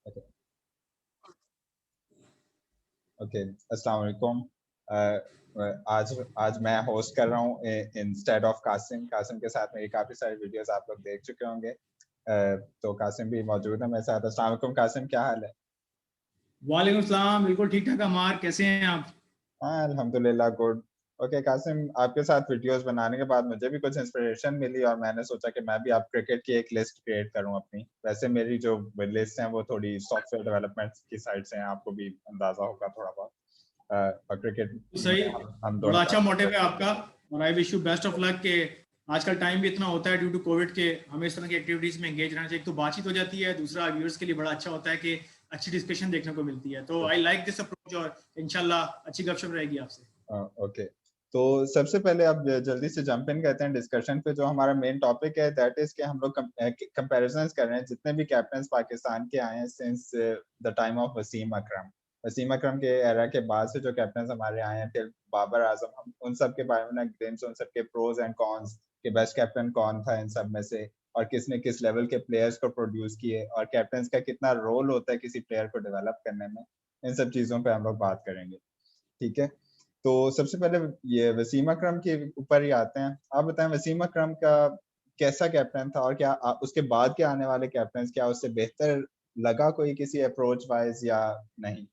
Okay okay, अस्सलाम वालेकुम। आज आज मैं होस्ट कर रहा हूँ इंस्टेड ऑफ कासिम। कासिम के साथ मेरी काफ़ी सारी वीडियोस आप लोग देख चुके होंगे। तो कासिम भी मौजूद है मेरे साथ। अस्सलाम वालेकुम कासिम, क्या हाल है? वालेकुम सलाम, बिल्कुल ठीक ठाक अमार, कैसे हैं आप? हाँ अल्हम्दुलिल्लाह, गुड। ओके कासिम, आपके साथ वीडियोस बनाने के बाद मुझे भी कुछ इंस्पिरेशन मिली और मैंने सोचा कि मैं भी आप क्रिकेट की एक लिस्ट क्रिएट करूं अपनी। वैसे मेरी जो लिस्ट है वो थोड़ी सॉफ्टवेयर डेवलपमेंट की साइड से हैं, आपको भी अंदाजा होगा थोड़ा बहुत। और क्रिकेट सही, में हम दोनों बड़ा अच्छा काफी मोटिव है इंटरेस्टेड आपका। हैं। और I wish you best of luck के आजकल टाइम भी इतना होता है ड्यू टू कोविड के, हमें इस तरह की एक्टिविटीज में एंगेज रहना चाहिए। एक तो बातचीत हो जाती है, दूसरा व्यूअर्स के लिए बड़ा अच्छा होता है कि अच्छी डिस्कशन देखने को मिलती है। तो आई लाइक दिस अप्रोच और इंशाल्लाह अच्छी गपशप रहेगी आपसे। ओके, तो सबसे पहले अब जल्दी से जंप इन करते हैं डिस्कशन पे। जो हमारा मेन टॉपिक है दैट इज कि हम लोग कंपैरिजंस कर रहे हैं जितने भी कैप्टन पाकिस्तान के आए हैं since the time of Wasim Akram. Wasim Akram के एरा के बाद से जो कैप्टन हमारे आए हैं टिल बाबर आजम, हम उन सब के बारे में ग्लिम्स, उन सब के प्रोज एंड कॉन्स, कि बेस्ट कैप्टन कौन था इन सब में से, और किसने किस लेवल के प्लेयर्स को प्रोड्यूस किए, और कैप्टन का कितना रोल होता है किसी प्लेयर को डेवलप करने में। इन सब चीजों पे हम लोग बात करेंगे, ठीक है? तो सबसे पहले ये वसीम अकरम के ऊपर ही आते हैं। आप बताएं वसीम अकरम का कैसा कैप्टन था, और क्या उसके बाद के आने वाले कैप्टन क्या उससे बेहतर लगा कोई किसी अप्रोच वाइज या नहीं?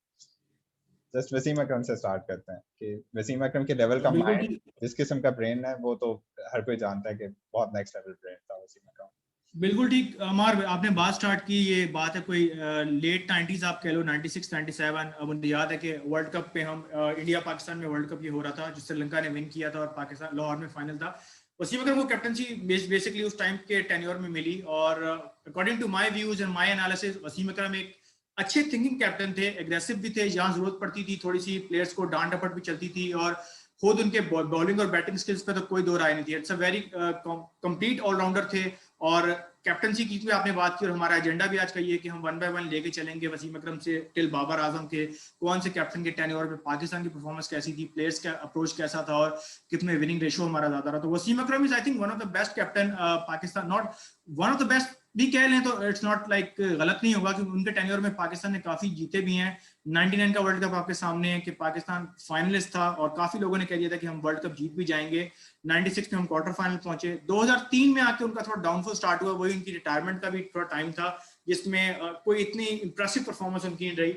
जस्ट वसीम अकरम से स्टार्ट करते हैं कि वसीम अकरम के लेवल का बिल्कुल माइंड, ठीक, जिस किस्म का ब्रेन है, वो तो हर कोई जानता है कि बहुत नेक्स्ट लेवल ब्रेन था वसीम अकरम। बिल्कुल ठीक अमार, आपने बात स्टार्ट की। ये बात है कोई लेट 90s आप कह लो, 96 97। अब मुझे याद है कि वर्ल्ड कप पे हम इंडिया पाकिस्तान में वर्ल्ड कप ये हो रहा था, जो श्रीलंका ने विन किया था और पाकिस्तान लाहौर में फाइनल था। वसीम अकरम को कैप्टनसी बेसिकली उस टाइम के टेन्योर में मिली, और according to my views and my analysis Wasim Akram एक अच्छे थिंकिंग कैप्टन थे, एग्रेसिव भी थे, जहां जरूरत पड़ती थी थोड़ी सी प्लेयर्स को डांट डपट भी चलती थी, और खुद उनके बॉलिंग और बैटिंग स्किल्स पे तो कोई दो राय नहीं थी। It's a very complete allrounder थे। और कैप्टनसी की भी आपने बात की, और हमारा एजेंडा भी आज का ये है कि हम वन बाय वन लेके चलेंगे वसीम अकरम से टिल बाबर आजम के, कौन से कैप्टन के टेन्योर में पाकिस्तान की परफॉर्मेंस कैसी थी, प्लेयर्स का अप्रोच कैसा था, और कितने विनिंग रेशियो हमारा ज्यादा रहा। तो Wasim Akram is I think one of the best captain Pakistan, not one of the best भी कह लें तो इट्स नॉट लाइक गलत नहीं होगा, क्योंकि उनके टेन्योर में पाकिस्तान ने काफी जीते भी हैं। 99 का वर्ल्ड कप आपके सामने है कि पाकिस्तान फाइनलिस्ट था, और काफी लोगों ने कह दिया था कि हम वर्ल्ड कप जीत भी जाएंगे। 96 में हम क्वार्टर फाइनल पहुंचे। 2003 में आके उनका थोड़ा डाउनफॉल स्टार्ट हुआ, वही उनकी रिटायरमेंट का भी थोड़ा टाइम था जिसमें कोई इतनी इंप्रेसिव परफॉर्मेंस उनकी नहीं रही।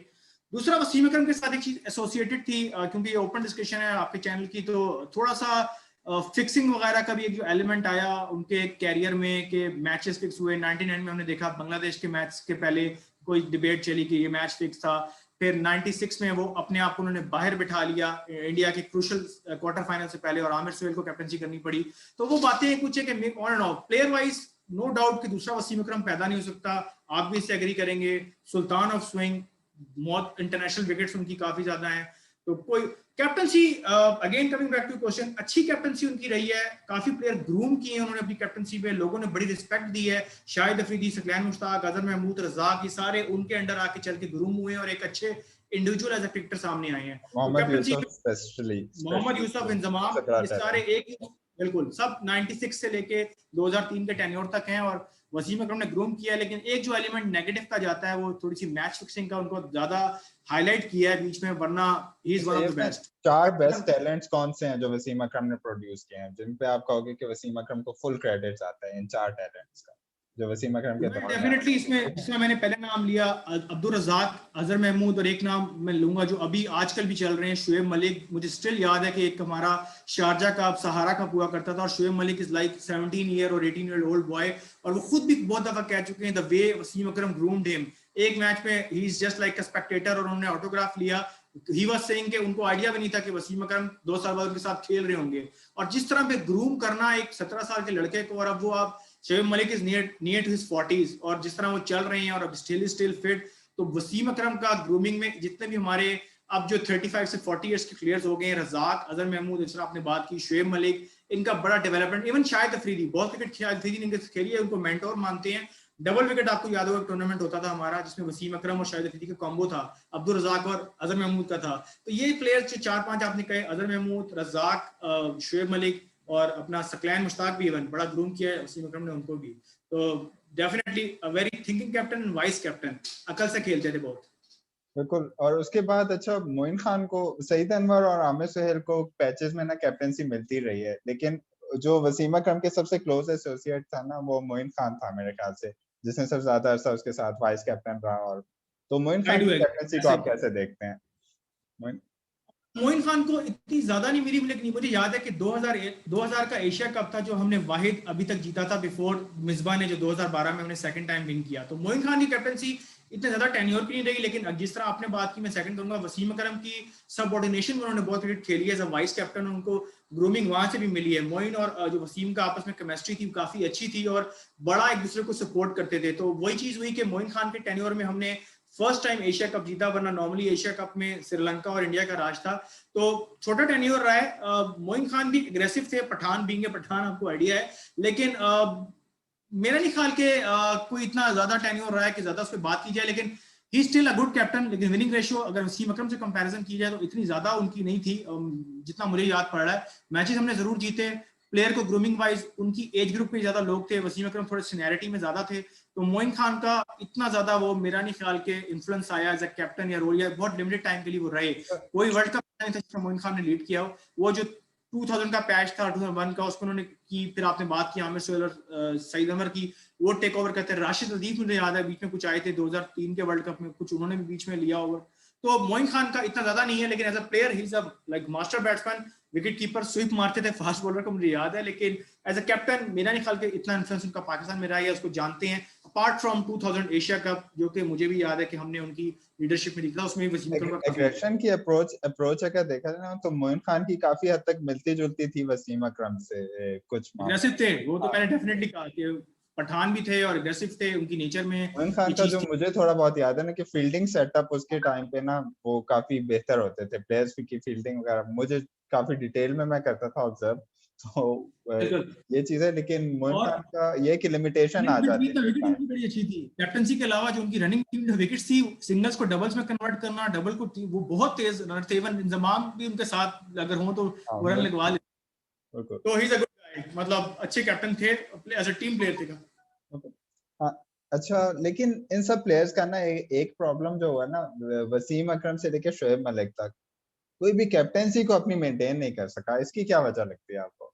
दूसरा, वसीम अकरम के साथ एक चीज एसोसिएटेड थी, क्योंकि ये ओपन डिस्कशन है आपके चैनल की, तो थोड़ा सा फिक्सिंग वगैरह का भी एक जो एलिमेंट आया उनके कैरियर में कि मैचेस फिक्स हुए। 99 में हमने देखा बांग्लादेश के मैच के पहले कोई डिबेट चली कि ये मैच फिक्स था। फिर 96 में वो अपने आप को उन्होंने बाहर बिठा लिया इंडिया के क्रूशल क्वार्टर फाइनल से पहले, और आमिर सुहेल को कैप्टनसी करनी पड़ी। तो वो बातें कुछ है कि on and off player wise no doubt कि दूसरा वसीम अकरम पैदा नहीं हो सकता, आप भी इससे एग्री करेंगे। सुल्तान ऑफ स्विंग, बहुत इंटरनेशनल विकेट्स उनकी काफी ज्यादा हैं। तो कोई captaincy, again coming back to question, अच्छी कैप्टनसी उनकी रही है। काफी प्लेयर ग्रूम किए उन्होंने अपनी कैप्टनसी पे, लोगों ने बड़ी रिस्पेक्ट दी है। शाहिद अफरीदी, सकलैन मुश्ताक, अजहर महमूद, रज़ाक, ये सारे उनके अंडर आके चल के ग्रूम हुए और एक अच्छे इंडिविजुअल एज अ क्रिकेटर सामने आए हैं। तो Mohammad captaincy, Yousuf specially Mohammad specially Yousuf, Inzamam, तकरार ये सारे टैलेंट। एक ही, बिल्कुल सब 96 से लेके 2003 के टेन्योर तक हैं, और वसीम अकरम ने ग्रूम किया। लेकिन एक जो एलिमेंट नेगेटिव का जाता है वो थोड़ी सी मैच फिक्सिंग का, उनको ज्यादा हाईलाइट किया है बीच में, वरना ही इज अच्छा, वन ये ऑफ द बताएं बेस्ट। चार बेस्ट टैलेंट्स कौन से हैं जो वसीम अकरम ने प्रोड्यूस किए हैं, जिन पे आप कहोगे कि वसीम अकरम को फुल क्रेडिट आता है इन चार टैलेंट्स का, जो वसीम अकरम के वेल दौर में आए? डेफिनेटली इसमें, जिसमें मैंने पहले नाम लिया अब्दुल रज़ाक, अजहर महमूद, और एक नाम मैं लूंगा जो अभी आजकल भी चल रहे हैं, शुएब मलिक। मुझे स्टिल याद है कि एक हमारा शारजा का सहारा का हुआ करता था, और Shoaib Malik is like 17 year और 18 ईयर ओल्ड बॉय, और वो खुद भी बहुत दफा कह चुके हैं the way Wasim Akram groomed him. एक मैच में he is just like a spectator, और उन्होंने ऑटोग्राफ लिया। ही वाज सेइंग कि उनको आइडिया भी नहीं था कि वसीम अकरम 2 साल बाद उनके साथ खेल रहे होंगे। और जिस तरह पे ग्रूम करना एक 17 साल के लड़के को, और अब वो आप Shoaib Malik is near to his 40s, और जिस तरह वो चल रहे हैं और अब स्टिल फिट, तो वसीम अकरम का ग्रूमिंग में जितने भी हमारे अब जो 35 से 40 इयर्स के प्लेयर्स हो गए हैं, रज़ाक, अजहर महमूद, इस तरह आपने बात की, शोएब मलिक, इनका बड़ा डेवलपमेंट। इवन शाहिद अफरीदी, बहुत क्रिकेट शाहिद अफरीदी ने खेली है, उनको मेंटोर मानते हैं। डबल विकेट आपको याद होगा टूर्नामेंट होता था हमारा जिसमें वसीम अकरम और शाहिद अफरीदी का कॉम्बो था, अब्दुल रज़ाक और अजहर महमूद का था। तो ये प्लेयर्स जो 4-5 आपने कहे, अजहर महमूद, रज़ाक, शोएब मलिक और अपना सकलैन मुश्ताक भी इवन बड़ा ग्रूम किया है वसीम अकरम ने उनको भी। तो definitely a very thinking captain and vice captain, अकल से खेलते थे बहुत। बिल्कुल। और उसके बाद अच्छा मोइन खान को, सईद अनवर और आमिर सुहेल को पैचेस में ना कैप्टनसी मिलती रही है, लेकिन जो वसीम अकरम के सबसे क्लोज एसोसिएट था ना वो मोइन खान था मेरे ख्याल से, जिसने सबसे ज्यादा अरसा उसके साथ वाइस कैप्टन रहा। और तो मोइन आई खान डू की एग्री, कैप्टनसी को ऐसे आप कैसे देखते हैं? मोइन मोइन खान को इतनी ज्यादा नहीं मिली, लेकिन मुझे याद है कि 2000 का एशिया कप था जो हमने वाहिद अभी तक जीता था बिफोर मिसबा ने, जो 2012 में हमने सेकंड टाइम विन किया। तो मोइन खान की कैप्टनसी इतने ज्यादा टेन्योर की नहीं रही, लेकिन जिस तरह आपने बात की मैं सेकंड करूंगा, वसीम अकरम की सबऑर्डिनेशन में उन्होंने बहुत क्रिकेट खेली है एज अ वाइस कैप्टन, उनको ग्रूमिंग वहां से भी मिली है। मोइन और जो वसीम का आपस में केमिस्ट्री थी काफी अच्छी थी और बड़ा एक दूसरे को सपोर्ट करते थे। तो वही चीज हुई कि मोइन खान के टेन्योर में हमने फर्स्ट टाइम एशिया कप जीता, वरना नॉर्मली एशिया कप में श्रीलंका और इंडिया का राज था। तो छोटा टेन्योर रहा है। मोइन खान भी एग्रेसिव थे, पठान बीइंग पठान आपको आइडिया है, लेकिन मेरा नहीं ख्याल के कोई इतना ज्यादा टेन्योर रहा है कि ज्यादा उस पर बात की जाए, लेकिन he still a good captain. लेकिन विनिंग रेशियो अगर वसीम अकरम से कंपैरिजन की जाए तो इतनी ज्यादा उनकी नहीं थी, जितना मुझे याद पड़ रहा है। मैचेस हमने जरूर जीते, प्लेयर को ग्रूमिंग वाइज उनकी एज ग्रुप में ज्यादा लोग थे, वसीम अकरम थोड़े सीनियरिटी में ज्यादा थे। तो मोइन खान का इतना ज्यादा वो मेरा नहीं ख्याल के इन्फ्लुएंस आया एज अ कैप्टन या रोल, या बहुत लिमिटेड टाइम के लिए वो रहे। कोई वर्ल्ड कप नहीं था जिसमें मोइन खान ने लीड किया हो। वो जो 2000 का पैच था, 2001 का, उसको उन्होंने की। फिर आपने बात की आमिर सुहेल और सईद अमर की, वो टेक ओवर करते हैं। राशिद लतीफ मुझे याद है बीच में कुछ आए थे 2003 के वर्ल्ड कप में, कुछ उन्होंने भी बीच में लिया ओवर। तो मोइन खान का इतना ज्यादा नहीं है, लेकिन as a player he is a like master batsman, wicket keeper, sweep मारते थे, फास्ट बॉलर का मुझे याद है। लेकिन एज अ कैप्टन मेरा नहीं ख्याल के इतना इन्फ्लुएंस उनका पाकिस्तान में रहा है, उसको जानते हैं। अपार्ट फ्रॉम 2000 एशिया कप, जो कि मुझे भी याद है कि हमने उनकी लीडरशिप में दिखा, उसमें वसीम अकरम का काफी एग्रेशन की अप्रोच अगर देखा जाए ना तो मोइन खान की काफी हद तक मिलती जुलती थी वसीम अकरम से कुछ मामलों एग्रेसिव थे। वो तो में। मैंने डेफिनेटली कहा कि पठान भी थे और एग्रेसिव थे, उनकी नेचर में मोइन खान ये का जो चीज थी। मुझे थोड़ा बहुत याद है ना कि फील्डिंग सेटअप उसके टाइम पे ना वो काफी बेहतर होते थे, प्लेयर्स की फील्डिंग वगैरह मुझे काफी डिटेल में मैं करता था ऑब्जर्व। तो बिल्कुल। ये चीज है, लेकिन मोइन और खान का ये कि लिमिटेशन आ जाती विकेट थी टाइम। उनकी बड़ी अच्छी थी। कैप्टनसी के अलावा जो उनकी रनिंग टीम विकेट्स थी, सिंगल्स को डबल्स में कन्वर्ट करना, डबल को वो बहुत तेज रनर थे। इवन इंजमाम भी उनके साथ अगर हो तो हाँ वो रन लगवा बिल्कुल ले। बिल्कुल तो ही इज अ गुड गाय, मतलब अच्छे कैप्टन थे, एज अ टीम प्लेयर थे का। बिल्कुल। हाँ। अच्छा, लेकिन इन सब प्लेयर्स का ना एक प्रॉब्लम जो हुआ ना, वसीम अकरम से लेकर शोएब मलिक तक कोई भी कैप्टेंसी को अपनी मेंटेन नहीं कर सका, इसकी क्या वजह लगती है आपको?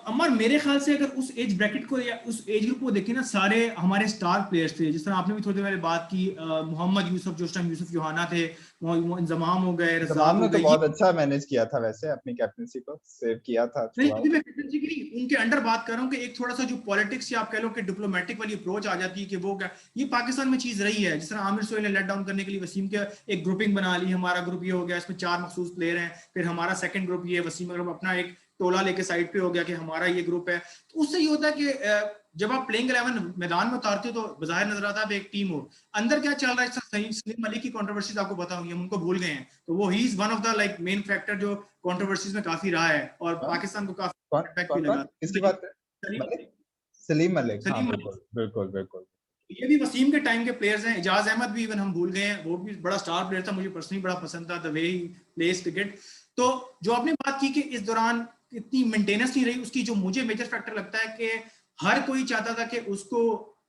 अमर मेरे ख्याल से अगर उस एज ब्रैकेट को या उस एज ग्रुप को देखें ना, सारे हमारे स्टार प्लेयर्स थे। जिस तरह आपने भी थोड़ी देर पहले बात की, मोहम्मद यूसुफ, जो उस टाइम यूसुफ यूहाना थे, इंजमाम हो गए, जमान रजाक ने हो तो गए, ये बहुत अच्छा मैनेज किया था, वैसे अपनी कैप्टेंसी को सेव किया था नहीं। थ्रू अभी आउट। मैं कैप्टनसी की नहीं, उनके अंडर बात कर रहा हूँ कि एक थोड़ा सा जो पॉलिटिक्स या आप कह लो कि डिप्लोमेटिक वाली अप्रोच आ जाती है कि वो क्या, ये पाकिस्तान में चीज रही है। जिस तरह आमिर सुहेल ने लेट डाउन करने के लिए वसीम के एक ग्रुपिंग बना ली, हमारा ग्रुप ये हो गया, इसमें 4 मखसूस प्लेयर हैं, फिर हमारा सेकंड ग्रुप ये, वसीम अकरम अपना एक टोला लेके साइड पे हो गया कि हमारा ये ग्रुप है। तो उससे ये होता है कि जब आप प्लेइंग 11 मैदान में उतारते हो तो बाहर नजर आता है आप एक टीम हो, अंदर क्या चल रहा है। सलीम मलिक की कंट्रोवर्सीज आपको पता होंगी, हम उनको भूल गए हैं। तो वो he is one of the like main factor जो कंट्रोवर्सीज में काफी रहा है और हाँ? पाकिस्तान को काफी कौन इम्पैक्ट भी कौन कौन लगा। किसकी बात कर? सलीम मलिक, सलीम मलिक, हाँ सलीम मलिक, बिल्कुल बिल्कुल बिल्कुल। ये भी वसीम के टाइम के प्लेयर्स हैं। इजाज अहमद भी इवन हम भूल गए हैं, वो भी बड़ा स्टार प्लेयर था, मुझे पर्सनली बड़ा पसंद था the way he place cricket. तो जो आपने बात की कि इस दौरान इतनी मेंटेनेंस नहीं रही, उसकी जो मुझे मेजर फैक्टर लगता है कि हर कोई चाहता था कि उसको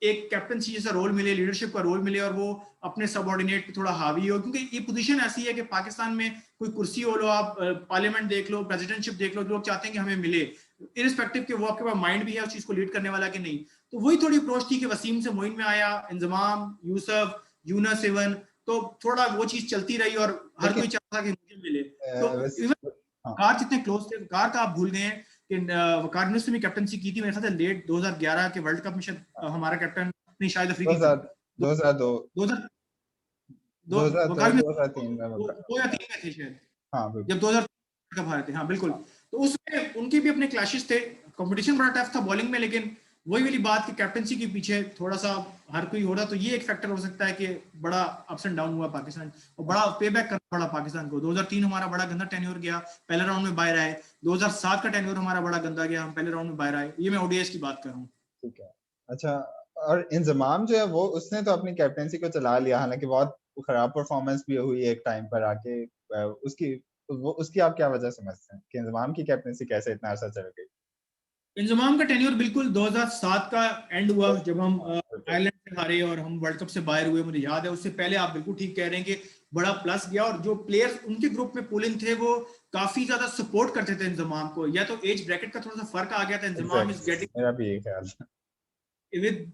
एक कैप्टनसी जैसा रोल मिले, लीडरशिप का रोल मिले, और वो अपने सबऑर्डिनेट पे थोड़ा हावी हो। क्योंकि ये पोजीशन ऐसी है कि पाकिस्तान में कोई कुर्सी हो लो, आप पार्लियामेंट देख लो, प्रेसिडेंटशिप देख लो, लोग चाहते हैं कि हमें मिले, इरिस्पेक्टिव के वो आपके पास माइंड भी है उस चीज को लीड करने वाला कि नहीं। तो वही थोड़ी अप्रोच थी कि वसीम से मोइन में आया, इंजमाम, यूसुफ, यूनस इवन, तो थोड़ा वो चीज चलती रही और हर लेकिन कोई चाहता था कि मुझे मिले। तो इवन हाँ वकार जितने क्लोज थे, वकार का आप भूल गए हैं कि वकार यूनुस ने भी कैप्टनसी की थी मेरे ख्याल से लेट 2011 के वर्ल्ड कप में, शायद हमारा कैप्टन नहीं, शायद अफरीदी था। 2000 2002 2000 दो 2002 वकार यूनुस 2003 में दो या तीन में थे शायद, हाँ बिल्कुल। जब 2000 कप हारे थे, हाँ बिल्कुल। हाँ तो उसमें उनके भी अपने क्लैशेस थे, कंपटीशन बड़ा टफ था बॉलिंग में, लेकिन वही वाली बात कि कैप्टनसी के पीछे थोड़ा सा हर कोई हो रहा, तो ये एक फैक्टर हो सकता है कि बड़ा अप्स एंड डाउन हुआ पाकिस्तान, और बड़ा पे बैक करना पड़ा पाकिस्तान को। 2003 हमारा बड़ा गंदा टेन्योर गया, पहले राउंड में बाहर आए। 2007 का टेन्योर हमारा बड़ा गंदा गया, हम पहले राउंड में बाहर आए। ये मैं ओडीएस की बात कर रहा हूँ। ठीक है। अच्छा, और इंजमाम जो है वो उसने तो अपनी कैप्टेंसी को चला लिया, हालांकि बहुत खराब परफॉर्मेंस भी हुई एक टाइम पर आके। उसकी आप क्या वजह समझते हैं कि इंजमाम की कैप्टेंसी कैसे इतना अर्सा चल गई? इंजमाम का टेन्योर बिल्कुल 2007 का एंड हुआ जब हम बिल्कुल आयरलैंड से हारे और हम वर्ल्ड कप से बाहर हुए, मुझे याद है। उससे पहले आप बिल्कुल ठीक कह रहे हैं कि बड़ा प्लस गया, और जो प्लेयर्स उनके ग्रुप में पुल इन थे वो काफी ज्यादा सपोर्ट करते थे इंजमाम को। या तो एज ब्रैकेट का थोड़ा सा फर्क आ गया था, इंजमाम इज एग्जैक्टली, गेटिंग मेरा भी यही ख्याल है।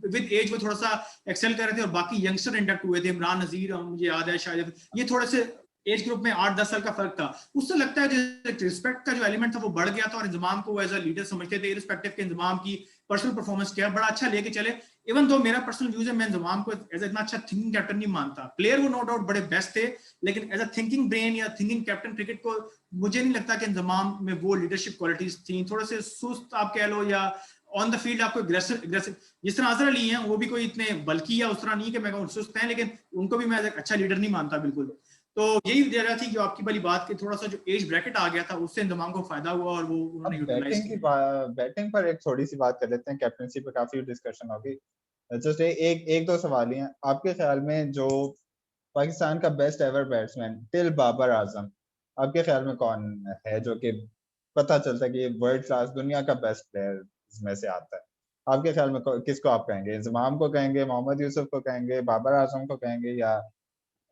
विद एज वो थोड़ा सा एक्सेल कर रहे थे, और बाकी यंगस्टर इंडक्ट हुए थे, इमरान नजीर मुझे याद है, शायद ये थोड़े से एज ग्रुप में 8-10 साल का फर्क था। उससे लगता है कि रिस्पेक्ट का जो एलिमेंट था वो बढ़ गया था, और इंजमाम को एज अ लीडर समझते थे, इरिस्पेक्टिव के इंजमाम की पर्सनल परफॉर्मेंस क्या बड़ा अच्छा लेके चले। इवन दो मेरा पर्सनल व्यूज है, मैं इंजमाम को एज इतना अच्छा थिंकिंग कैप्टन नहीं मानता। प्लेयर वो नो डाउट बड़े बेस्ट थे, लेकिन एज अ थिंकिंग ब्रेन या थिंकिंग कैप्टन क्रिकेट को मुझे नहीं लगता कि इंजमाम में वो लीडरशिप क्वालिटीज थी। थोड़े से सुस्त आप कह लो, या ऑन द फील्ड आपको एग्रेसिव जिस तरह अजहर अली हैं, वो भी कोई इतने बल्कि या उस तरह नहीं कि मैं कहूँ सुस्त हैं, लेकिन उनको भी मैं अच्छा लीडर नहीं मानता बिल्कुल। तो यही वजह थी जो आपकी वाली बात की, थोड़ा सा जो एज ब्रैकेट आ गया था उससे इंजमाम को फायदा हुआ और वो अब उन्होंने यूटिलाइज किया। बैटिंग पर एक थोड़ी सी बात कर लेते हैं, कैप्टनसी पे काफी डिस्कशन होगी। जस्ट एक एक दो सवाल ही हैं आपके ख्याल में, जो पाकिस्तान का best ever batsman till Babar Azam, आपके ख्याल में कौन है जो कि पता चलता है कि ये वर्ल्ड क्लास दुनिया का बेस्ट प्लेयर इसमें से आता है? आपके ख्याल में किसको आप कहेंगे? इंजमाम को कहेंगे, मोहम्मद यूसुफ को कहेंगे, बाबर आजम को कहेंगे, या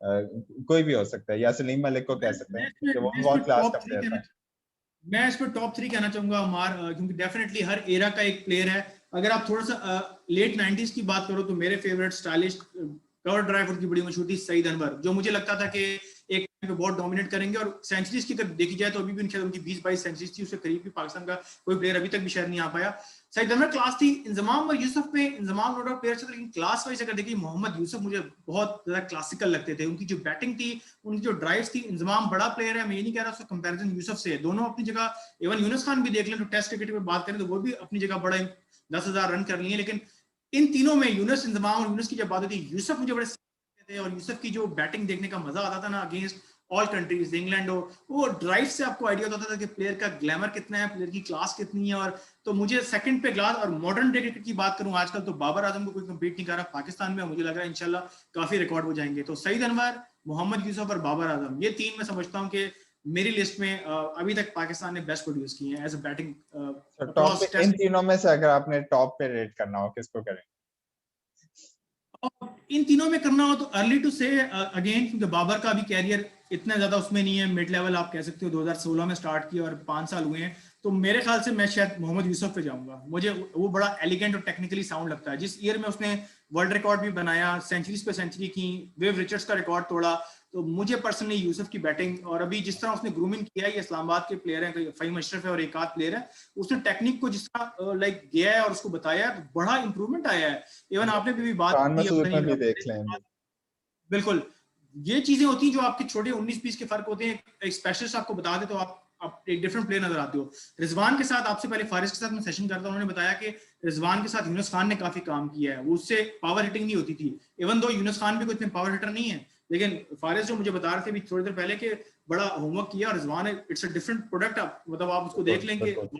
कोई भी हो सकता है, या सलीम मलिक को कह सकते हैं कि वो भी मैं बहुत इसमें क्लास का टॉप थ्री प्लेयर कहना था? मैं इस पर टॉप 3 कहना चाहूंगा अमार, क्योंकि डेफिनेटली हर एरा का एक प्लेयर है। अगर आप थोड़ा सा लेट 90s की बात करो तो मेरे फेवरेट स्टाइलिश कवर ड्राइव उनकी बड़ी मशहूर थी, सईद अनवर, जो मुझे लगता था कि एक टाइम पे बहुत डोमिनेट करेंगे। और सेंचुरीज की अगर देखी जाए तो अभी भी उनकी 20-22 सेंचुरीज थी, उससे करीब भी पाकिस्तान का कोई प्लेयर अभी तक भी शायद नहीं आ पाया। सईद अनवर क्लास थी। इंजमाम और यूसुफ में, इंजमाम नो डाउट प्लेयर थे, लेकिन क्लास वाइज अगर देखिए मोहम्मद यूसुफ मुझे बहुत ज्यादा क्लासिकल लगते थे। उनकी जो बैटिंग थी, उनकी जो ड्राइव्स थी, इंजमाम बड़ा प्लेयर है, मैं ये नहीं कह रहा उसका कंपैरिजन यूसुफ से है, दोनों अपनी जगह। इवन यूनुस खान भी देख लें तो टेस्ट क्रिकेट में बात करें तो वो भी अपनी जगह बड़ा 10,000 रन कर लिए। लेकिन इन तीनों में यूनुस, इंजमाम और यूनुस की जब बात होती है, यूसुफ मुझे बड़े थे। और यूसुफ की जो बैटिंग देखने का मजा आता था ना, अगेंस्ट ऑल कंट्रीज, इंग्लैंड हो, वो ड्राइव से आपको आइडिया होता था कि प्लेयर का ग्लैमर कितना है, प्लेयर की क्लास कितनी है। और तो मुझे सेकंड पे क्लास, और मॉडर्न डे क्रिकेट की बात करूं आजकल तो बाबर आजम को कोई कम्पीट नहीं कर रहा पाकिस्तान में, मुझे लग रहा है इंशाल्लाह काफी रिकॉर्ड हो जाएंगे। तो सईद अनवर, मोहम्मद यूसुफ और बाबर आजम, ये तीन मैं समझता हूँ कि मेरी लिस्ट में अभी तक पाकिस्तान ने बेस्ट प्रोड्यूस किए हैं एज अ बैटिंग टॉप पे अक्रॉस इन टेस्ट। तीनों में से अगर आपने टॉप पे रेट करना हो, किसको करें? इन तीनों में करना हो तो अर्ली टू से अगेन, क्योंकि बाबर का भी कैरियर इतना ज्यादा उसमें नहीं है, मिड लेवल आप कह सकते हो, 2016 में स्टार्ट किया और 5 साल हुए हैं। तो मेरे ख्याल से मैं शायद मोहम्मद यूसुफ पे जाऊंगा। मुझे वो बड़ा एलिगेंट और टेक्निकली साउंड लगता है। जिस ईयर में उसने वर्ल्ड रिकॉर्ड भी बनाया, सेंचुरीज पे सेंचुरी की, वेव रिचर्ड्स का रिकॉर्ड तोड़ा, तो मुझे पर्सनली यूसुफ की बैटिंग, और अभी जिस तरह उसने ग्रूमिंग किया है, ये इस्लामाबाद के प्लेयर हैं, फहीम अशरफ है और एक आध प्लेयर है, उसने टेक्निक को जिस तरह लाइक गया है और उसको बताया है, तो बड़ा इंप्रूवमेंट आया है। इवन आपने भी बात खान की है, पता मसूद में भी देख नहीं, लें। बिल्कुल ये चीजें होती हैं जो आपके छोटे 19-20 के फर्क होते हैं। एक स्पेशलिस्ट आपको बता दे तो आप एक डिफरेंट प्लेयर नजर आते हो। रिजवान के साथ, आपसे पहले फारिस के साथ मैं सेशन करता हूं, उन्होंने बताया कि रिजवान के साथ यूनुस खान ने काफी काम किया है, वो उससे पावर हिटिंग नहीं होती थी। इवन दो यूनुस खान भी कोई इतने पावर हिटर नहीं है, लेकिन फारिस जो मुझे बता रहे थे थोड़ी देर पहले कि बड़ा होमवर्क किया, और Rizwan it's a different product. मतलब आप उसको देख बिल्कुल लेंगे, बिल्कुल।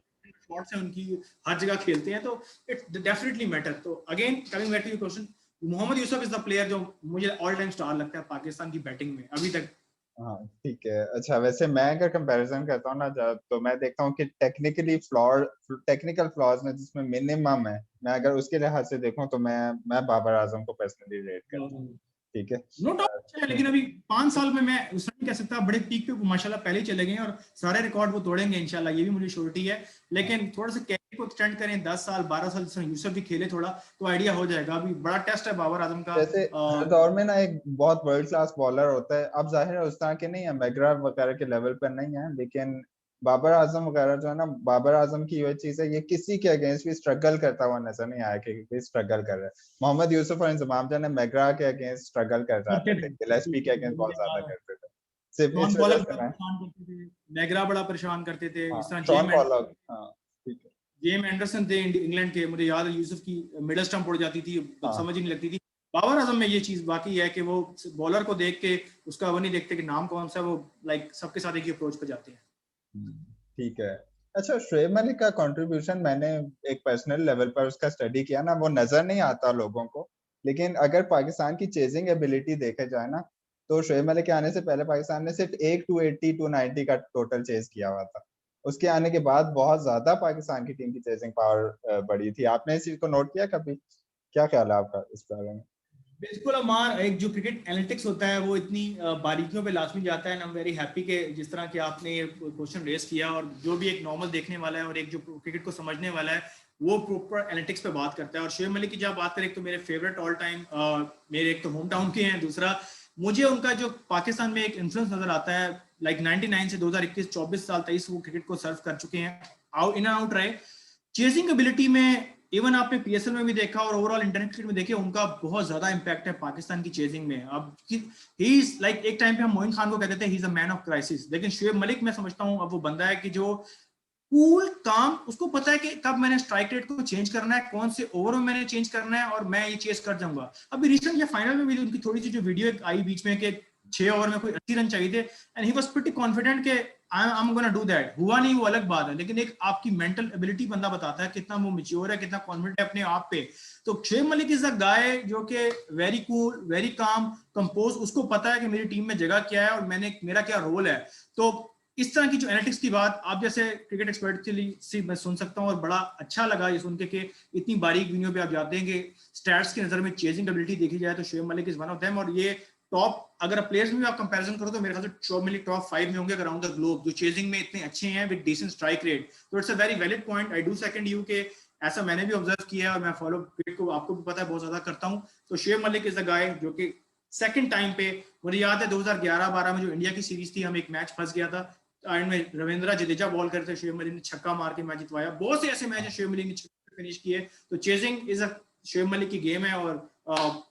शॉट्स है उनकी, हर जगह खेलते हैं, तो इट डेफिनेटली मैटर। तो again coming back to your question, Mohammad Yousuf is the player जो मुझे ऑल टाइम स्टार लगता है पाकिस्तान की बैटिंग में अभी तक। हाँ ठीक है। अच्छा, वैसे मैं अगर कंपैरिजन करता हूँ ना, तो मैं देखता हूँ कि टेक्निकल फ्लॉज में जिसमें मिनिमम है, मैं अगर उसके लिहाज से देखूँ तो मैं बाबर आजम को पर्सनली रेट करता हूँ। ठीक है। नो डाउट अच्छा है, लेकिन अभी 5 साल में मैं उस नहीं कह सकता, बड़े पीक पे माशाल्लाह पहले ही चले गए हैं और सारे रिकॉर्ड वो तोड़ेंगे इंशाल्लाह, ये भी मुझे श्योरिटी है। लेकिन थोड़ा सा कैरियर को एक्सटेंड करें, 10 साल 12 साल, जिस यूसुफ भी खेले थोड़ा, तो आइडिया हो जाएगा। अभी बड़ा टेस्ट है बाबर आजम का। जैसे हर दौर में ना एक बहुत वर्ल्ड क्लास बॉलर होता है, अब जाहिर है उस तरह के नहीं है, मैकग्रा वगैरह के लेवल पर नहीं है, लेकिन बाबर आजम वगैरह जो है ना, बाबर आजम की ये चीज है, ये किसी के अगेंस्ट भी स्ट्रगल करता हुआ नजर नहीं आया कि स्ट्रगल कर रहा है। मोहम्मद यूसुफ और इंजमाम जो है मैकग्रा के अगेंस्ट स्ट्रगल कर करते जाते थे, गिलेस्पी के अगेंस्ट बहुत ज्यादा थे, करते थे, सिर्फ जॉन इस वजह पॉलक से बड़ा मैं। परेशान करते थे, मैगरा बड़ा परेशान करते थे, हाँ, इस तरह शॉन पॉलक, हाँ ठीक है। जेम एंडरसन थे इंग्लैंड के, मुझे याद है यूसुफ की मिडल स्टंप उड़ जाती थी, हाँ समझ ही नहीं लगती थी। बाबर आजम में ये चीज बाकी है कि वो बॉलर को देख के उसका वो नहीं देखते कि नाम कौन सा, वो लाइक सबके साथ एक ही अप्रोच पे जाते हैं। ठीक है। अच्छा, शोएब मलिक का कंट्रीब्यूशन मैंने एक पर्सनल लेवल पर उसका स्टडी किया ना, वो नजर नहीं आता लोगों को, लेकिन अगर पाकिस्तान की चेजिंग एबिलिटी देखे जाए ना, तो शोएब मलिक के आने से पहले पाकिस्तान ने सिर्फ एक 280 290 का टोटल चेज किया हुआ था। उसके आने के बाद बहुत ज्यादा पाकिस्तान की टीम की चेजिंग पावर बढ़ी थी। आपने इस चीज को नोट किया कभी? क्या ख्याल है आपका इस बारे में? बिल्कुल अमार, एक जो क्रिकेट एनालिटिक्स होता है वो इतनी बारीकियों पे लाजमी जाता है, and I am very happy कि जिस तरह कि आपने ये क्वेश्चन रेस किया, और जो भी एक नॉर्मल देखने वाला है और एक जो क्रिकेट को समझने वाला है वो प्रॉपर एनालिटिक्स पे बात करता है। और शोएब मलिक की जब बात करें तो मेरे फेवरेट ऑल टाइम, मेरे एक तो होम टाउन के हैं, दूसरा मुझे उनका जो पाकिस्तान में एक इन्फ्लुएंस नजर आता है, लाइक 99 से 2021 24 साल 23 वो क्रिकेट को सर्व कर चुके हैं, आउट इन एंड आउट रहे। चेजिंग एबिलिटी में इवन आपने पीएसएल में भी देखा और ओवरऑल इंटरनेट क्रिकेट में देखे, उनका बहुत ज्यादा इंपैक्ट है पाकिस्तान की चेजिंग में। अब ही इज लाइक, एक टाइम पे हम मोइन खान को कहते थे ही is a man of crisis, लेकिन शोएब मलिक मैं समझता हूं अब वो बंदा है कि जो कूल काम, उसको पता है कि कब मैंने स्ट्राइक रेट को चेंज करना है, कौन से ओवर में मैंने चेंज करना है, और मैं ये चेज कर जाऊंगा। अभी रिसेंट या फाइनल में भी उनकी थोड़ी सी जो वीडियो आई बीच में कि 6 ओवर में कोई 80 रन चाहिए थे, and he was pretty confident कि I am gonna do that. हुआ नहीं वो अलग बात है, लेकिन एक आपकी मेंटल एबिलिटी बंदा बताता है कितना वो मैच्योर है, कितना कॉन्फिडेंट है अपने आप पे। तो शोएब मलिक इज अ गाय जो कि very cool, very calm, compose, उसको पता है कि मेरी टीम में जगह क्या है और मैंने मेरा क्या रोल है। तो इस तरह की जो एनालिटिक्स की बात आप जैसे क्रिकेट एक्सपर्ट के लिए से मैं सुन सकता हूँ, और बड़ा अच्छा लगा ये सुन के इतनी बारीक वीडियो पे आप जाते हैं कि स्टैट्स की नजर में चेजिंग एबिलिटी देखी जाए तो Shoaib Malik is one of them. और ये टॉप, अगर प्लेयर्स में भी आप कंपैरिजन करो तो मेरे ख्याल से शोएब मलिक टॉप 5 में होंगे अराउंड द ग्लोब, जो चेजिंग में इतने अच्छे हैं विद डिसेंट स्ट्राइक रेट। तो it's a very valid point, I do second you के ऐसा मैंने भी ऑब्जर्व किया है, और मैं फॉलो क्रिकेट को आपको भी पता है बहुत ज्यादा करता हूँ। तो Shoaib Malik is the guy जो कि सेकंड टाइम पे, मुझे याद है 2011-12 में जो इंडिया की सीरीज थी, हम एक मैच फंस गया था एंड में, रविंद्र जडेजा बॉल करते, शोएब मलिक ने छक्का मार के मैच जितवाया। बहुत से ऐसे मैच है शोएब मलिक ने फिनिश किए। तो chasing is a Shoaib Malik की गेम है, और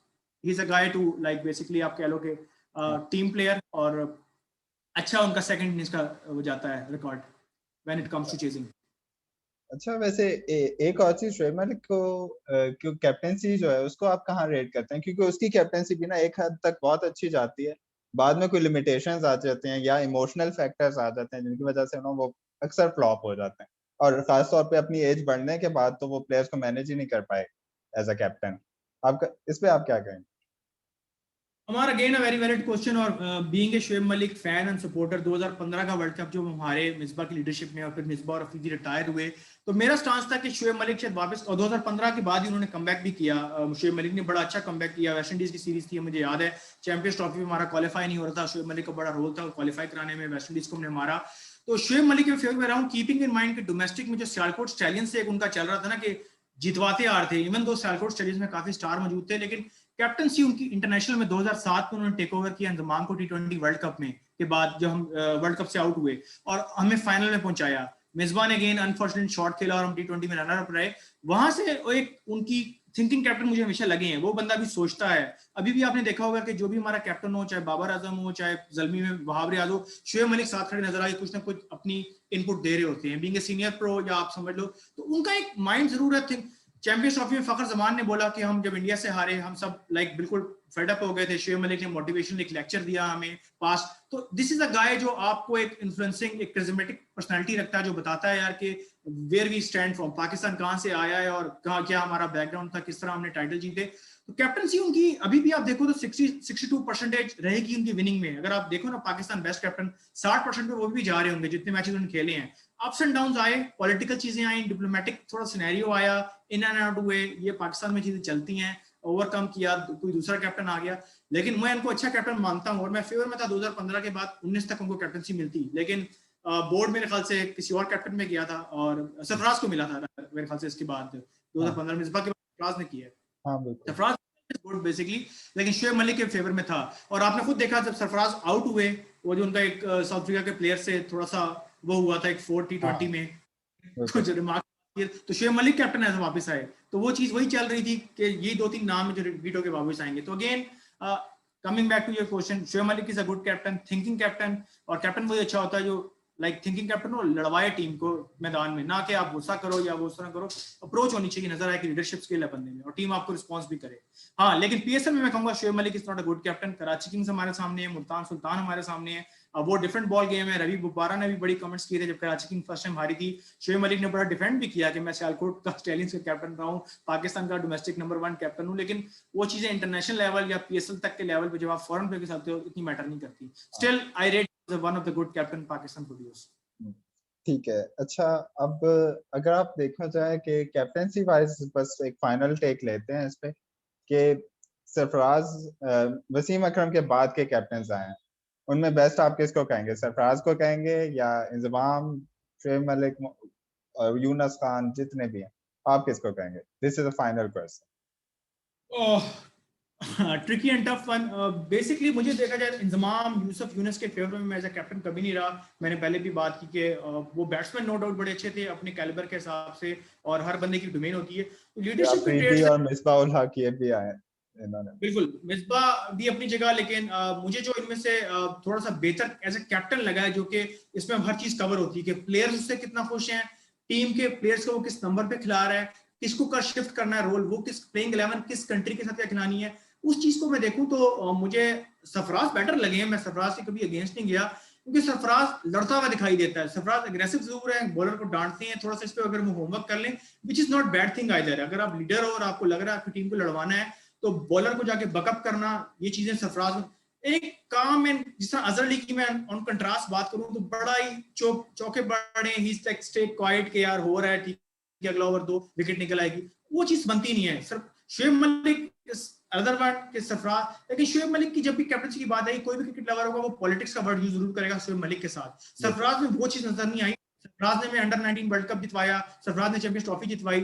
he is a guy to like basically आप कह लो कि टीम प्लेयर, और अच्छा उनका सेकंड इनिंग्स का वो जाता है record when it comes to chasing. अच्छा, वैसे एक और चीज, शोएब मलिक को क्यों कैप्टेंसी जो है उसको आप कहाँ रेट करते हैं? क्योंकि उसकी कैप्टेंसी भी ना एक हद तक बहुत अच्छी जाती है, बाद में कोई लिमिटेशंस आ जाते हैं या इमोशनल फैक्टर्स आ जाते हैं जिनकी वजह से ना वो अक्सर फ्लॉप हो जाते हैं, और खास तौर पे अपनी एज बढ़ने के बाद तो वो प्लेयर्स को मैनेज ही नहीं कर पाए एज अ कैप्टन। आपका इस पे आप क्या कहें? हमारा again a very valid question, और being a Shoaib Malik fan and supporter, 2015 का वर्ल्ड कप जो हमारे मिसबा की लीडरशिप में और फिर मिसबा और अफरीदी रिटायर हुए, तो मेरा स्टांस था कि शोएब मलिक शायद वापस, और 2015 के बाद ही उन्होंने कमबैक भी किया। शोएब मलिक ने बड़ा अच्छा कमबैक किया, वेस्ट इंडीज की सीरीज थी मुझे याद है, चैंपियंस ट्रॉफी में हमारा क्वालिफाई नहीं हो रहा था, शोएब मलिक का बड़ा रोल था क्वालिफाई कराने में, वेस्ट इंडीज को हमने मारा। तो शोएब मलिक के फेवर में रहा हूँ, कीपिंग इन माइंड कि डोमेस्टिक में जो सियालकोट स्टैलियंस से एक उनका चल रहा था ना कि जितवाते आ रहे थे, इवन दो सियालकोट स्टैलियंस में काफी स्टार मौजूद थे, लेकिन कैप्टनसी उनकी इंटरनेशनल में 2007 में उन्होंने टेक ओवर किया अंजुमान को टी20 वर्ल्ड कप में, के बाद जो हम वर्ल्ड कप से आउट हुए और हमें फाइनल में पहुंचाया। मेजबान अगेन अनफॉर्चुनेट शॉट खेला और हम टी20 में रनर अप रहे। वहां से एक उनकी थिंकिंग कैप्टन मुझे हमेशा लगे हैं, वो बंदा भी सोचता है। अभी भी आपने देखा होगा कि जो भी हमारा कैप्टन हो, चाहे बाबर आजम हो, चाहे जल्मी में वहाब रियाज हो, शोएब मलिक साथ खड़े नजर आए, कुछ ना कुछ अपनी इनपुट दे रहे होते हैं, बीइंग ए सीनियर प्रो या आप समझ लो। तो उनका एक माइंड जरूर है। चैंपियंस ट्रॉफी में फखर जमान ने बोला कि हम जब इंडिया से हारे हम सब लाइक बिल्कुल फेड अप हो गए थे, शोएब मलिक ने मोटिवेशन एक लेक्चर दिया हमें पास। तो दिस इज अ गाय जो आपको एक इन्फ्लुएंसिंग, एक करिज्मेटिक पर्सनालिटी रखता है, जो बताता है यार कि where we stand from, Pakistan कहां से आया है और कहां क्या हमारा बैकग्राउंड था, किस तरह हमने टाइटल जीते। तो कैप्टनसी उनकी अभी भी आप देखो तो 62% रहेगी उनकी विनिंग में। अगर आप देखो ना पाकिस्तान बेस्ट कैप्टन 60% पे वो भी जा रहे होंगे जितने मैचेस उन्होंने खेले हैं। अप्स एंड डाउन आए, पॉलिटिकल चीजें आई, डिप्लोमेटिक थोड़ा सिनेरियो आया, इन एंड आउट हुए, ये पाकिस्तान में चीजें चलती हैं, ओवरकम किया, कोई दूसरा कैप्टन आ गया। लेकिन मैं इनको अच्छा कैप्टन मानता हूँ और मैं फेवर में था 2015 के बाद 19 तक उनको कैप्टनसी मिलती, लेकिन बोर्ड मेरे ख्याल से किसी और कैप्टन में गया था और सरफराज को मिला था मेरे ख्याल से इसके बाद 2015 में, इस बार के बाद सरफराज ने किया। हाँ बिल्कुल। सरफराज गुड बेसिकली, लेकिन शोएब मलिक के फेवर में था। और आपने खुद देखा जब सरफराज आउट हुए, वो जो उनका एक साउथ अफ्रीका के प्लेयर से थोड़ा सा वो हुआ था एक 4T20 में, कुछ रिमार्क, तो शोएब मलिक कैप्टन ऐसे वापस आए। तो वो चीज वही चल रही थी कि ये 2-3 नाम जो रिपीट होकर वापस आएंगे। तो again coming back to your question, Shoaib Malik is a good captain, thinking captain. और कैप्टन वही अच्छा होता है जो लाइक थिंकिंग कैप्टन हो, लड़वाए टीम को मैदान में, ना कि आप गुस्सा करो या वो तरह करो। अप्रोच होनी चाहिए, नजर आए कि लीडरशिप स्किल है बंदे में और टीम आपको रिस्पॉन्स भी करे। हाँ, लेकिन पीएसएल में मैं कहूंगा Shoaib Malik is not a good captain. Karachi Kings हमारे सामने है, मुल्तान सुल्तान हमारे सामने है, वो डिफरेंट बॉल गेम है। रवि बुपारा ने भी बड़ी कमेंट्स किए थे जब कराची किंग्स फर्स्ट टाइम हारी थी। शोएब मलिक ने बड़ा डिफेंड भी किया कि मैं सियालकोट का स्टैलियंस का कैप्टन रहा हूँ, पाकिस्तान का डोमेस्टिक नंबर 1 कैप्टन हूँ। लेकिन वो चीजें इंटरनेशनल लेवल या पीएसएल तक के लेवल पे जब आप फॉरेन प्लेयर के साथ हो इतनी मैटर नहीं करती। Still I rate one of the good captain Pakistan produce. ठीक है। अच्छा, अब अगर आप देखना चाहें कि कैप्टेंसी वाइज बस एक फाइनल टेक लेते हैं इस पे कि सरफराज वसीम अकरम के बाद के कैप्टन आए हैं, उनमें बेस्ट आप किसको कहेंगे? सरफराज को कहेंगे या इंजमाम, शुएब मलिक और यूनस खान, जितने भी हैं, आप किसको कहेंगे? This is a final question. Tricky and tough one. Basically मुझे देखा जाए इंजमाम यूसुफ यूनुस के फेवर में मैं एज अ कैप्टन कभी नहीं रहा। मैंने पहले भी बात की कि वो बैट्समैन नो डाउट बड़े अच्छे थे अपने कैलिबर के हिसाब से, और हर बंदे की डोमेन होती है, लीडरशिप के अफरीदी ट्रेड्स। और मिसबाह उल हक ये भी आए इन्होंने। बिल्कुल, मिसबाह भी अपनी जगह, लेकिन मुझे जो इनमें से थोड़ा सा बेहतर एज ए कैप्टन लगा है, जो कि इसमें हर चीज कवर होती है कि प्लेयर्स उससे कितना खुश हैं, टीम के प्लेयर्स को वो किस नंबर पे खिला रहा है, किसको कर शिफ्ट करना है रोल, वो किस प्लेइंग 11 किस कंट्री के साथ क्या खिलानी है, उस चीज को मैं देखूं तो मुझे सरफराज बेटर लगे हैं। मैं सरफराज से कभी अगेंस्ट नहीं गया, क्योंकि सरफराज लड़ता हुआ दिखाई देता है। सरफराज एग्रेसिव जरूर है, बॉलर को डांटते हैं थोड़ा सा, इस पे अगर वो होमवर्क कर लें, which is not bad thing either. अगर आप लीडर हो और आपको लग रहा है आपकी टीम को लड़वाना है, तो बॉलर को जाके बकअप करना, ये चीजें सरफराज एक काम है। जिस तरह अजहर अली की मैं ऑन कंट्रास्ट बात करूं तो बड़ा ही चौके बड़े, he is like stay quiet के यार हो रहा है ठीक है, अगला ओवर 2 विकेट निकल आएगी, वो चीज बनती नहीं है। Sir Shoaib Malik other one के सरफराज, लेकिन शुएब मलिक की जब भी कैप्टनसी की बात आई, कोई भी क्रिकेट लवर होगा वो पॉलिटिक्स का वर्ड यूज जरूर करेगा शुएब मलिक के साथ। सरफराज में वो चीज नजर नहीं आई। सरफराज ने अंडर 19 वर्ल्ड कप जितवाया, सरफराज ने चैंपियंस ट्रॉफी जितवाई,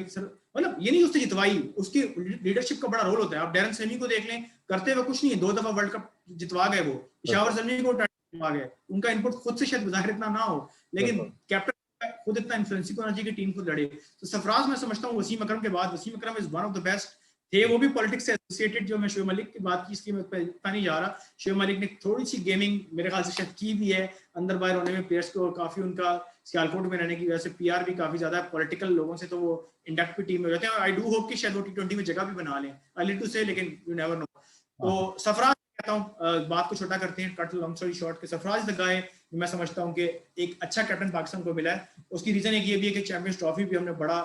मतलब ये नहीं उसने जितवाई, उसकी लीडरशिप का बड़ा रोल होता है। आप डैरन सैमी को देख लें, करते हुए कुछ नहीं है, 2 दफा वर्ल्ड कप जितवा गए वो। पेशावर सैमी को जितवा गए, उनका इनपुट खुद से शायद बाहर इतना ना हो, लेकिन कैप्टन खुद इतना इन्फ्लुएंसिंग होना चाहिए कि टीम खुद लड़े। तो सरफराज मैं समझता हूँ वसीम अकरम के बाद, Wasim Akram is one of the best थे, वो भी पॉलिटिक्स से एसोसिएटेड। जो मैं शुएब मलिक की बात की इसलिए मैं इतना नहीं जा रहा, शुएब मलिक ने थोड़ी सी गेमिंग मेरे ख्याल से शायद की भी है, अंदर बाहर होने में प्लेयर्स को, काफी उनका सियालकोट में रहने की वजह से पीआर भी काफी ज्यादा पॉलिटिकल लोगों से, तो वो इंडक्ट भी टीम में हो जाते हैं। आई डू होप कि शायद वो टी20 में जगह भी बना लें, अर्ली टू से, लेकिन यू नेवर नो। तो सरफराज कहता हूँ, बात को छोटा करते हैं, कट लॉन्ग स्टोरी शॉर्ट, के सरफराज द गाय मैं समझता हूँ कि एक अच्छा कैप्टन पाकिस्तान को मिला है। उसकी रीजन एक ये भी है कि चैंपियंस ट्रॉफी भी हमने बड़ा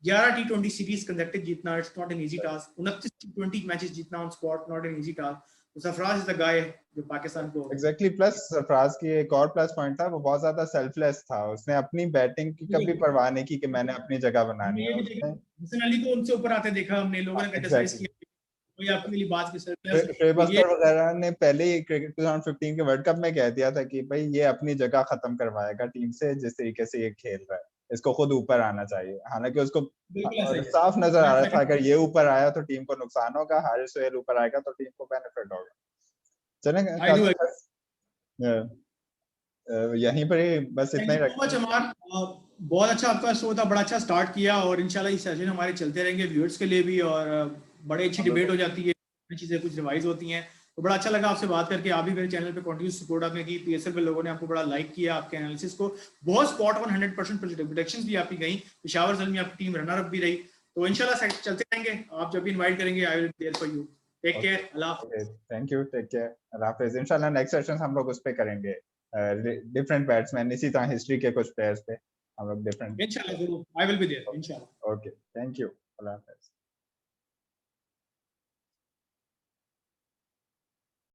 11 टी20 सीरीज कंसेक्टिव जीतना, it's not an easy task. 29 टी20 मैचेस जीतना on spot, not an easy task. तो सरफराज इज द गाय जो पाकिस्तान को एग्जैक्टली। प्लस सरफराज की एक और प्लस पॉइंट था, वो बहुत ज्यादा सेल्फलेस था, उसने अपनी बैटिंग की कभी परवाह नहीं की कि मैंने अपनी जगह बनानी हमने ये है भी देखा, उसने। हसन अली को उनसे ऊपर आते देखा हमने, लोगों ने क्रिटिसाइज एग्जैक्टली। किया कोई आपके लिए बात की सरप्लस। शुएब तो ये अख्तर वगैरह ने पहले ही क्रिकेट 2015 के वर्ल्ड कप में कह दिया था कि भाई ये अपनी जगह खत्म करवाएगा टीम से, जिस तरीके से ये खेल रहा है, इसको खुद ऊपर आना चाहिए। हालांकि उसको बिल्कुल ऐसा ही है। साफ नजर आ मैं रहा था सेकंड अगर ये ऊपर आया तो टीम को नुकसान होगा, हारिस सोहेल ऊपर आएगा तो टीम को बेनिफिट होगा। चलें आई डू। यहीं पर ही बस थैंक इतना यू ही सो रखते मच हैं। अमान, बहुत अच्छा आपका शो था, बड़ा अच्छा स्टार्ट किया, और इंशाल्लाह ये सेशन हमारे चलते रहेंगे व्यूअर्स के लिए भी, और बड़ी अच्छी डिबेट हो जाती है, चीजें कुछ रिवाइज होती हैं। तो बड़ा अच्छा लगा आपसे बात करके। आप भी मेरे चैनल पे कंटिन्यू सपोर्ट आपने की, पीएसएल पे लोगों ने आपको बड़ा लाइक किया, आपके एनालिसिस को बहुत स्पॉट ऑन 100% प्रेडिक्शंस भी आपकी गई, पेशावर जल्द में आपकी टीम रनर अप भी रही। तो इंशाल्लाह चलते रहेंगे, आप जब भी इनवाइट करेंगे I will there for you. Take care, अल्लाह हाफिज़। Okay, thank you, take care, अल्लाह हाफिज। इंशाल्लाह नेक्स्ट सेशन हम लोग उस पे करेंगे, डिफरेंट बैट्समैन, इसी तरह हिस्ट्री के कुछ प्लेयर्स पे हम लोग डिफरेंट। इंशाल्लाह जरूर, आई विल बी देयर इंशाल्लाह। Okay, thank you, Allah Hafiz.